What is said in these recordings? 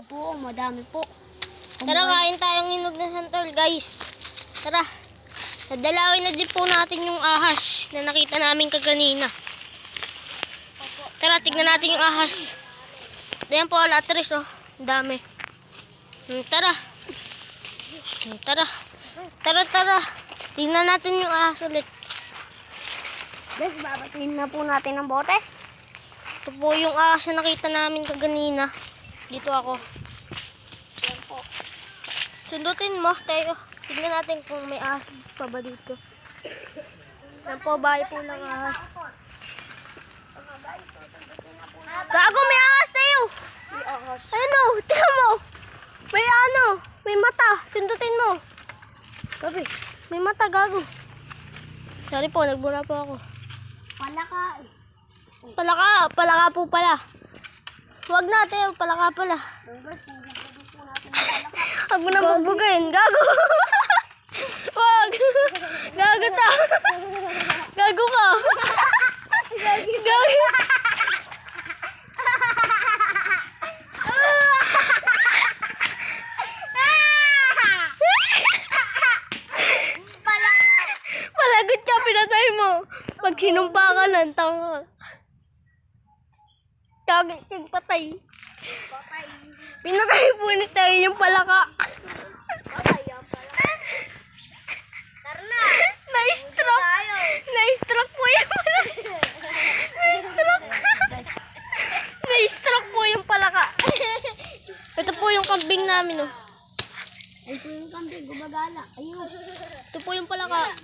Po, madami po. Tara, kain tayong hinog na santol, guys. Tara. Nadalawin na din po natin yung ahas na nakita namin kaganina. Tara, tignan natin yung ahas. Ayan po, alatris, oh. Ang dami. Tara. Tara. Tara. Tignan natin yung ahas ulit. Guys, babatiin na po natin ng bote. Ito po yung ahas na nakita namin kaganina. Dito ako. Yan po. Sundutin mo, tayo. Tignan natin kung may ahas pa ba dito. Yan po, bahay po ng ahas. Gago, may ahas tayo! May ahas. Ayun o, tingnan mo. May mata. Sundutin mo. Gabi, may mata, gago. Sorry po, nagbura po ako. Palaka. Palaka po pala. Huwag na, tayo, palaka pala. Guys, pupupunin po natin yung palaka. Huwag mo na bugbugain, gago. Huwag. Gago ta. Gago ka. Gago. Palagot ka, pinatay mo. Pag sinumpa ka lang, tama. Kagig patay. Patay. Pinatay po ni tayo yung palaka. Patay yan palaka. Tara na. Na-stroke. Tayo. Na-stroke po yung palaka. Na-stroke po yung palaka. Ito po yung kambing namin, oh. Ay po yung kambing, gumagala. Ayun. Ito po yung palaka.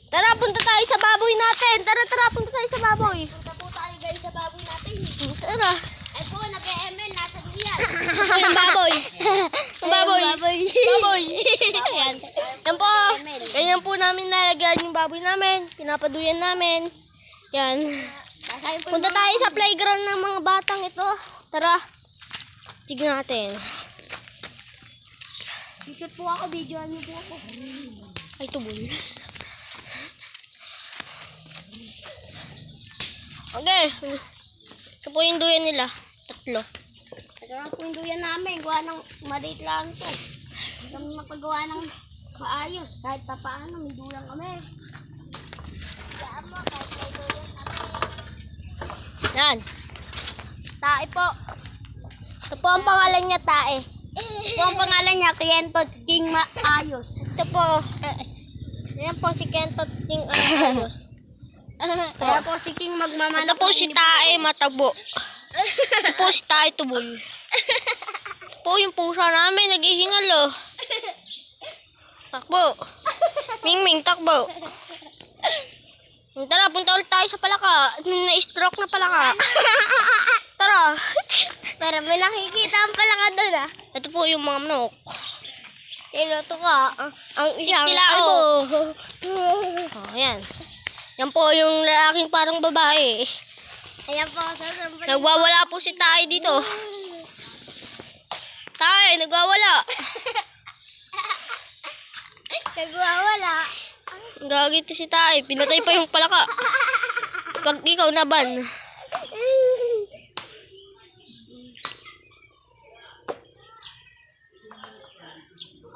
Tara, punta tayo sa baboy natin. Tara, punta tayo sa baboy. Punta po tayo guys sa baboy natin. Tara. Ay po, nag-ML, nasa duyan. Yung baboy. Yung baboy. Baboy. Ayan. Yan po. Ganyan po namin nalagyan yung baboy namin. Pinapaduyan namin. Yan. Punta tayo sa playground ng mga batang ito. Tara. Tignan natin. Shoot po ako, videoan niyo po ako. Ay, tubol. Okay. Ito po yung duyan nila. 3. Ito lang po yung duyan namin. Gawa ng maliit lang to. Hindi kami makagawa ng maayos. Kahit pa paano, may duyan kami. Kaya mo, kahit may duyan kami. Yan. Tae po. Ito po ang pangalan niya, Tae. Ito ang pangalan niya, Kentot King Maayos. Ito po. Yan po si Kentot King Ayos. Kaya po si King magmamana. Ito po si Tae Matabo. Ito po si Tae Tubol. Ito po yung pusa namin, naghihingal, oh. Takbo. Ming, takbo. Tara, punta ulit tayo sa palaka. Na-stroke na palaka. Tara. Pero may nakikita ang palaka doon, ah. Ito po yung mga manok. Tiloto ka. Ang isang Tilao. albo. Oh, yan. Yan po yung lalaking parang babae. Ayan po, sasampal. Nagwawala po si Tae dito. Tae, nagwawala. Nagwawala. Gagiti si Tae. Pinatay pa yung palaka. Pag ikaw naban.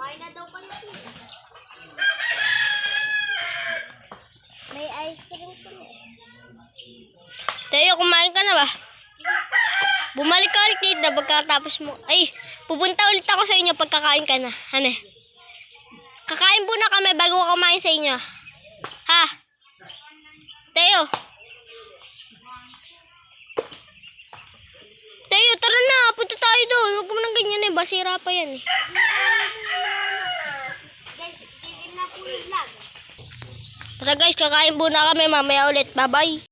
Kain na daw pala siya. May ice cream pa. Tayo, kumain ka na ba? Bumalik ka ulit dito pagkatapos mo. Ay, pupunta ulit ako sa inyo pagkakain ka na. Ano? Kakain muna kami bago ako kumain sa inyo. Ha? Tayo. Tayo, tara na. Punta tayo doon. Huwag mo nang ganyan eh. Basira pa yan eh. Guys, tigil na po yung vlog. Tara guys, kakain muna kami. Mamaya ulit. Bye-bye.